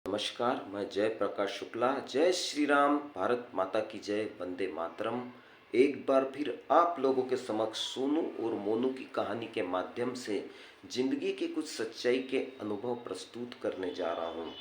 नमस्कार, मैं जय प्रकाश शुक्ला। जय श्री राम, भारत माता की जय, वंदे मातरम। एक बार फिर आप लोगों के समक्ष सोनू और मोनू की कहानी के माध्यम से जिंदगी की कुछ सच्चाई के अनुभव प्रस्तुत करने जा रहा हूँ।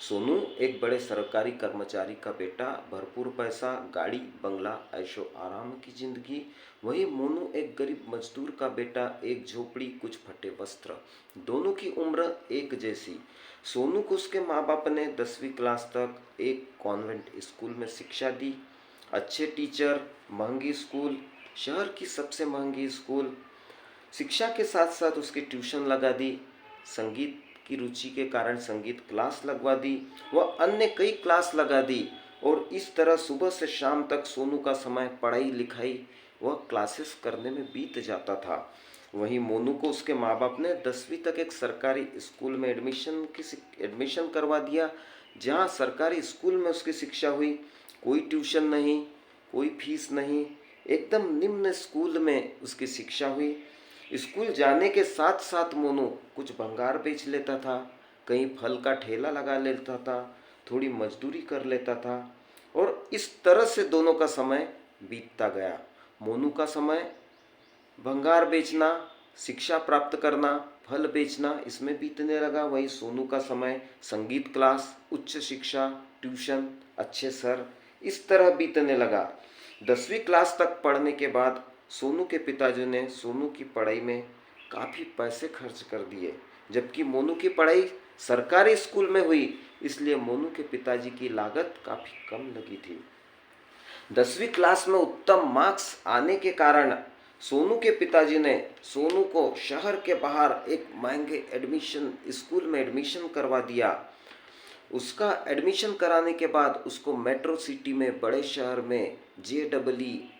सोनू एक बड़े सरकारी कर्मचारी का बेटा, भरपूर पैसा, गाड़ी, बंगला, ऐशो आराम की जिंदगी। वही मोनू एक गरीब मजदूर का बेटा, एक झोपड़ी, कुछ फटे वस्त्र। दोनों की उम्र एक जैसी। सोनू को उसके माँ बाप ने 10वीं क्लास तक एक कॉन्वेंट स्कूल में शिक्षा दी। अच्छे टीचर, महंगी स्कूल, शहर की सबसे महंगी स्कूल। शिक्षा के साथ साथ उसकी ट्यूशन लगा दी। संगीत की रुचि के कारण संगीत क्लास लगवा दी। वह अन्य कई क्लास लगा दी। और इस तरह सुबह से शाम तक सोनू का समय पढ़ाई लिखाई व क्लासेस करने में बीत जाता था। वहीं मोनू को उसके माँ बाप ने 10वीं तक एक सरकारी स्कूल में एडमिशन करवा दिया, जहाँ सरकारी स्कूल में उसकी शिक्षा हुई। कोई ट्यूशन नहीं, कोई फीस नहीं, एकदम निम्न स्कूल में उसकी शिक्षा हुई। स्कूल जाने के साथ साथ मोनू कुछ भंगार बेच लेता था, कहीं फल का ठेला लगा लेता था, थोड़ी मजदूरी कर लेता था। और इस तरह से दोनों का समय बीतता गया। मोनू का समय भंगार बेचना, शिक्षा प्राप्त करना, फल बेचना, इसमें बीतने लगा। वहीं सोनू का समय संगीत क्लास, उच्च शिक्षा, ट्यूशन, अच्छे सर, इस तरह बीतने लगा। 10वीं क्लास तक पढ़ने के बाद सोनू के पिताजी ने सोनू की पढ़ाई में काफ़ी पैसे खर्च कर दिए। जबकि मोनू की पढ़ाई सरकारी स्कूल में हुई, इसलिए मोनू के पिताजी की लागत काफ़ी कम लगी थी। 10वीं क्लास में उत्तम मार्क्स आने के कारण सोनू के पिताजी ने सोनू को शहर के बाहर एक महंगे एडमिशन स्कूल में एडमिशन करवा दिया। उसका एडमिशन कराने के बाद उसको मेट्रो सिटी में, बड़े शहर में JEE,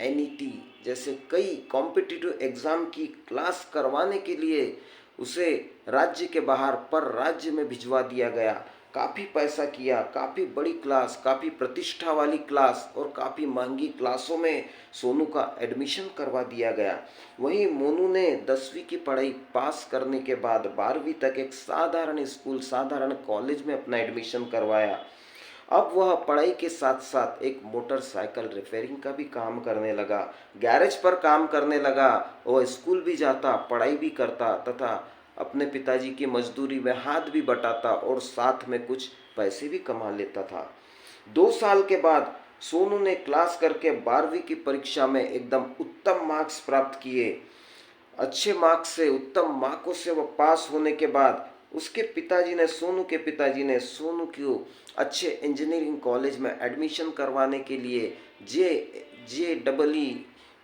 NET जैसे कई कॉम्पिटिटिव एग्ज़ाम की क्लास करवाने के लिए उसे राज्य के बाहर पर राज्य में भिजवा दिया गया। काफ़ी पैसा किया, काफ़ी बड़ी क्लास, काफ़ी प्रतिष्ठा वाली क्लास और काफ़ी महंगी क्लासों में सोनू का एडमिशन करवा दिया गया। वहीं मोनू ने 10वीं की पढ़ाई पास करने के बाद 12वीं तक एक साधारण स्कूल, साधारण कॉलेज में अपना एडमिशन करवाया। अब वह पढ़ाई के साथ साथ एक मोटरसाइकिल रिपेयरिंग का भी काम करने लगा, गैरेज पर काम करने लगा। वह स्कूल भी जाता, पढ़ाई भी करता तथा अपने पिताजी की मजदूरी में हाथ भी बटाता और साथ में कुछ पैसे भी कमा लेता था। 2 साल के बाद सोनू ने क्लास करके 12वीं की परीक्षा में एकदम उत्तम मार्क्स प्राप्त किए। अच्छे मार्क्स से, उत्तम मार्कों से वह पास होने के बाद उसके पिताजी ने, सोनू के पिताजी ने सोनू को अच्छे इंजीनियरिंग कॉलेज में एडमिशन करवाने के लिए, JEE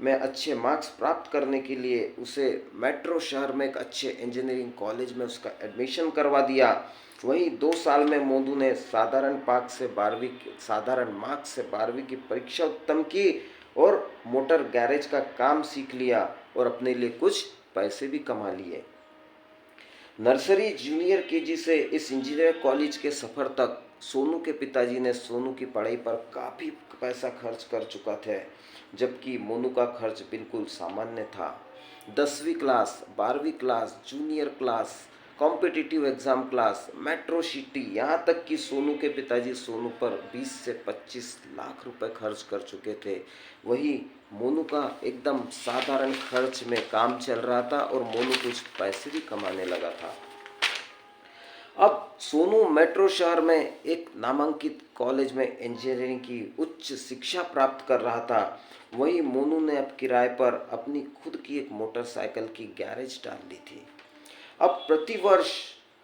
में अच्छे मार्क्स प्राप्त करने के लिए उसे मेट्रो शहर में एक अच्छे इंजीनियरिंग कॉलेज में उसका एडमिशन करवा दिया। वहीं 2 साल में मोनू ने साधारण मार्क्स से 12वीं की परीक्षा उत्तम की और मोटर गैरेज का काम सीख लिया और अपने लिए कुछ पैसे भी कमा लिए। नर्सरी, जूनियर KG से इस इंजीनियर कॉलेज के सफ़र तक सोनू के पिताजी ने सोनू की पढ़ाई पर काफ़ी पैसा खर्च कर चुका थे, जबकि मोनू का खर्च बिल्कुल सामान्य था। 10वीं क्लास, 12वीं class, junior class, competitive exam class, metro city, यहाँ तक कि सोनू के पिताजी सोनू पर 20 से 25 लाख रुपए खर्च कर चुके थे। वही मोनू का एकदम साधारण खर्च में काम चल रहा था और मोनू कुछ पैसे भी कमाने लगा था। अब सोनू मेट्रो शहर में एक नामांकित कॉलेज में इंजीनियरिंग की उच्च शिक्षा प्राप्त कर रहा था। वहीं मोनू ने अब किराए पर अपनी खुद की एक मोटरसाइकिल की गैरेज डाल ली थी। अब प्रतिवर्ष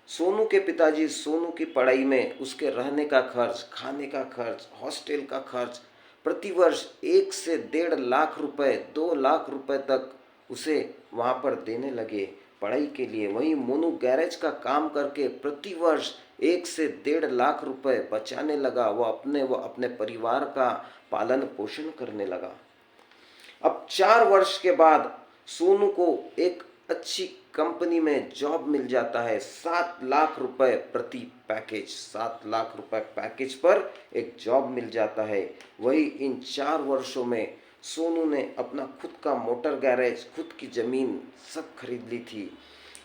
सोनू के पिताजी सोनू की पढ़ाई में, उसके रहने का खर्च, खाने का खर्च, हॉस्टल का खर्च प्रतिवर्ष 1 से 1.5 लाख रुपए, 2 लाख रुपए तक उसे वहाँ पर देने लगे पढ़ाई के लिए। वहीं मोनू गैरेज का काम करके प्रतिवर्ष 1 से 1.5 लाख रुपए बचाने लगा। वह अपने परिवार का पालन पोषण करने लगा। अब 4 वर्ष के बाद सोनू को एक अच्छी कंपनी में जॉब मिल जाता है। 7 लाख रुपए प्रति पैकेज, 7 लाख रुपए पैकेज पर एक जॉब मिल जाता है। वही इन 4 वर्षों में सोनू ने अपना खुद का मोटर गैरेज, खुद की ज़मीन सब खरीद ली थी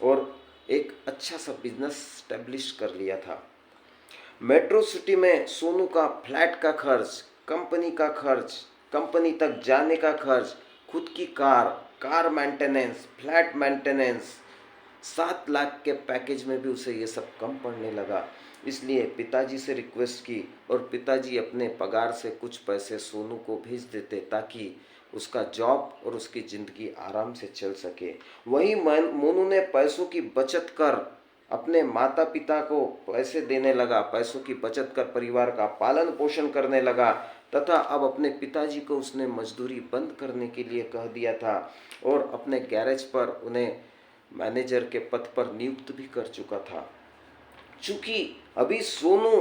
और एक अच्छा सा बिजनेस स्टैब्लिश कर लिया था। मेट्रो सिटी में सोनू का फ्लैट का खर्च, कंपनी का खर्च, कंपनी तक जाने का खर्च, खुद की car, car maintenance, flat maintenance, 7 lakh के पैकेज में भी उसे ये सब कम पड़ने लगा। इसलिए पिताजी से रिक्वेस्ट की और पिताजी अपने पगार से कुछ पैसे सोनू को भेज देते ताकि उसका जॉब और उसकी ज़िंदगी आराम से चल सके। वहीं मोनू ने पैसों की बचत कर अपने माता पिता को पैसे देने लगा, पैसों की बचत कर परिवार का पालन पोषण करने लगा तथा अब अपने पिताजी को उसने मजदूरी बंद करने के लिए कह दिया था और अपने गैरेज पर उन्हें मैनेजर के पद पर नियुक्त भी कर चुका था। चूंकि अभी सोनू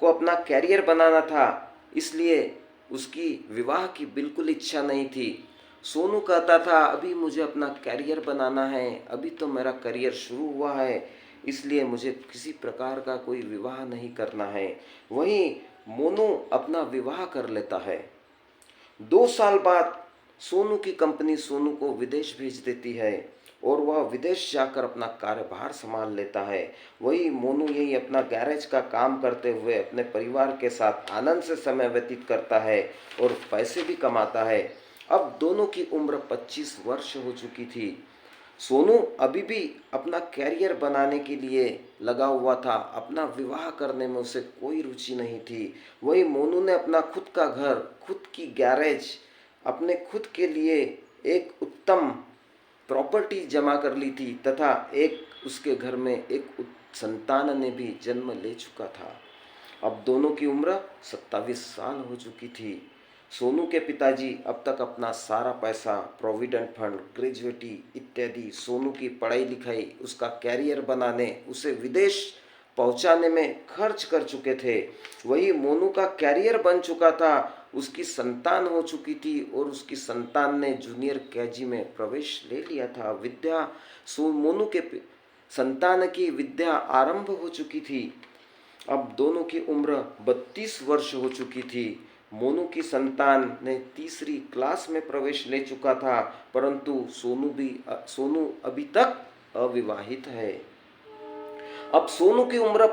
को अपना कैरियर बनाना था, इसलिए उसकी विवाह की बिल्कुल इच्छा नहीं थी। सोनू कहता था अभी मुझे अपना कैरियर बनाना है, अभी तो मेरा करियर शुरू हुआ है, इसलिए मुझे किसी प्रकार का कोई विवाह नहीं करना है। वहीं मोनू अपना विवाह कर लेता है। 2 साल बाद सोनू की कंपनी सोनू को विदेश भेज देती है और वह विदेश जाकर अपना कार्यभार संभाल लेता है। वही मोनू यही अपना गैरेज का काम करते हुए अपने परिवार के साथ आनंद से समय व्यतीत करता है और पैसे भी कमाता है। अब दोनों की उम्र 25 वर्ष हो चुकी थी। सोनू अभी भी अपना कैरियर बनाने के लिए लगा हुआ था, अपना विवाह करने में उसे कोई रुचि नहीं थी। वही मोनू ने अपना खुद का घर, खुद की गैरेज, अपने खुद के लिए एक उत्तम प्रॉपर्टी जमा कर ली थी तथा एक उसके घर में एक संतान ने भी जन्म ले चुका था। अब दोनों की उम्र 27 साल हो चुकी थी। सोनू के पिताजी अब तक अपना सारा पैसा प्रोविडेंट फंड, ग्रेजुएटी इत्यादि सोनू की पढ़ाई लिखाई, उसका कैरियर बनाने, उसे विदेश पहुंचाने में खर्च कर चुके थे। वही मोनू का कैरियर बन चुका था, उसकी संतान हो चुकी थी और उसकी संतान ने जूनियर केजी में प्रवेश ले लिया था। मोनू के संतान की विद्या आरंभ हो चुकी थी। अब दोनों की उम्र 32 वर्ष हो चुकी थी। मोनू की संतान ने तीसरी क्लास में प्रवेश ले चुका था, परंतु सोनू अभी तक अविवाहित है। अब सोनू की उम्र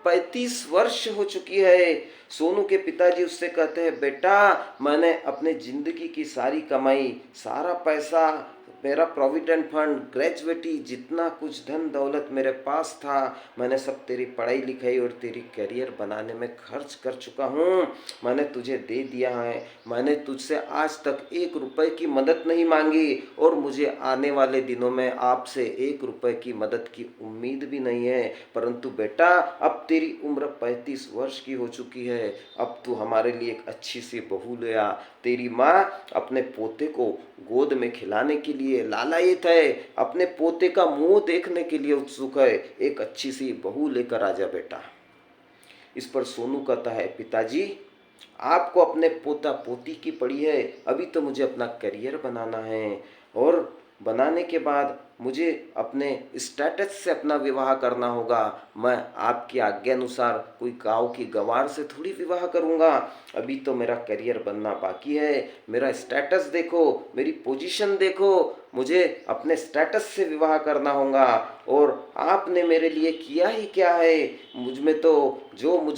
35 वर्ष हो चुकी है। सोनू के पिताजी उससे कहते हैं बेटा, मैंने अपने जिंदगी की सारी कमाई, सारा पैसा, मेरा प्रोविडेंट फंड, ग्रेजुएटी, जितना कुछ धन दौलत मेरे पास था, मैंने सब तेरी पढ़ाई लिखाई और तेरी करियर बनाने में खर्च कर चुका हूँ। मैंने तुझे दे दिया है। मैंने तुझसे आज तक 1 रुपए की मदद नहीं मांगी और मुझे आने वाले दिनों में आपसे 1 रुपए की मदद की उम्मीद भी नहीं है। परंतु बेटा, अब तेरी उम्र 35 वर्ष की हो चुकी है। अब तू हमारे लिए एक अच्छी सी बहू ले आ। तेरी माँ अपने पोते को गोद में खिलाने के लिए लालायित है, अपने पोते का मुंह देखने के लिए उत्सुक है। एक अच्छी सी बहू लेकर आजा बेटा। इस पर सोनू कहता है पिताजी, आपको अपने पोता पोती की पड़ी है, अभी तो मुझे अपना करियर बनाना है और बनाने के बाद मुझे अपने स्टेटस से अपना विवाह करना होगा। मैं आपकी आज्ञा अनुसार कोई गांव की गंवार से थोड़ी विवाह करूंगा। अभी तो मेरा करियर बनना बाकी है। मेरा स्टेटस देखो, मेरी पोजीशन देखो, मुझे अपने स्टेटस से विवाह करना होगा। और आपने मेरे लिए किया ही क्या है? मुझ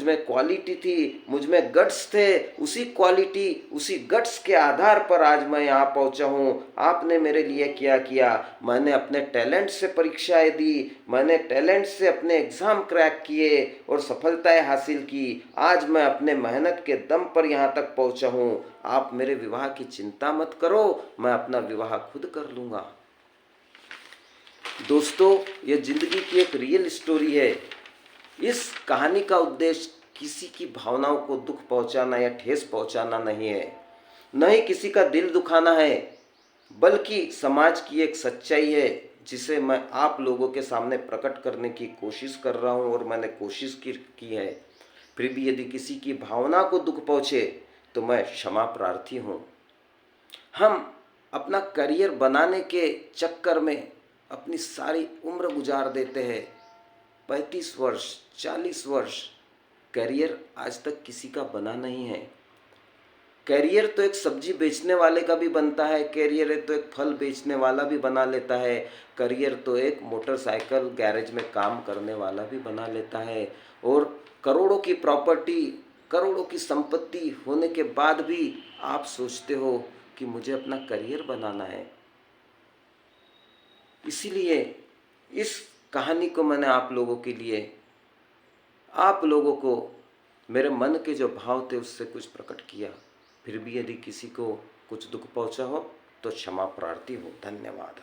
में क्वालिटी थी, मुझ में गट्स थे, उसी क्वालिटी, उसी गट्स के आधार पर आज मैं यहाँ पहुँचा हूँ। आपने मेरे लिए क्या किया? मैंने अपने टैलेंट से परीक्षाएं दी, मैंने टैलेंट से अपने एग्ज़ाम क्रैक किए और सफलताएं हासिल की। आज मैं अपने मेहनत के दम पर यहाँ तक पहुँचा हूँ। आप मेरे विवाह की चिंता मत करो, मैं अपना विवाह खुद कर लूँगा। दोस्तों, ये जिंदगी की एक रियल स्टोरी है। इस कहानी का उद्देश्य किसी की भावनाओं को दुख पहुंचाना या ठेस पहुंचाना नहीं है, न ही किसी का दिल दुखाना है, बल्कि समाज की एक सच्चाई है जिसे मैं आप लोगों के सामने प्रकट करने की कोशिश कर रहा हूं और मैंने कोशिश की है। फिर भी यदि किसी की भावना को दुख पहुंचे तो मैं क्षमा प्रार्थी हूं। हम अपना करियर बनाने के चक्कर में अपनी सारी उम्र गुजार देते हैं। 35 वर्ष, 40 वर्ष, करियर आज तक किसी का बना नहीं है। कैरियर तो एक सब्जी बेचने वाले का भी बनता है, कैरियर है तो एक फल बेचने वाला भी बना लेता है, करियर तो एक मोटरसाइकिल गैरेज में काम करने वाला भी बना लेता है। और करोड़ों की प्रॉपर्टी, करोड़ों की संपत्ति होने के बाद भी आप सोचते हो कि मुझे अपना करियर बनाना है। इसीलिए इस कहानी को मैंने आप लोगों के लिए, आप लोगों को मेरे मन के जो भाव थे उससे कुछ प्रकट किया। फिर भी यदि किसी को कुछ दुख पहुंचा हो तो क्षमा प्रार्थी हो। धन्यवाद।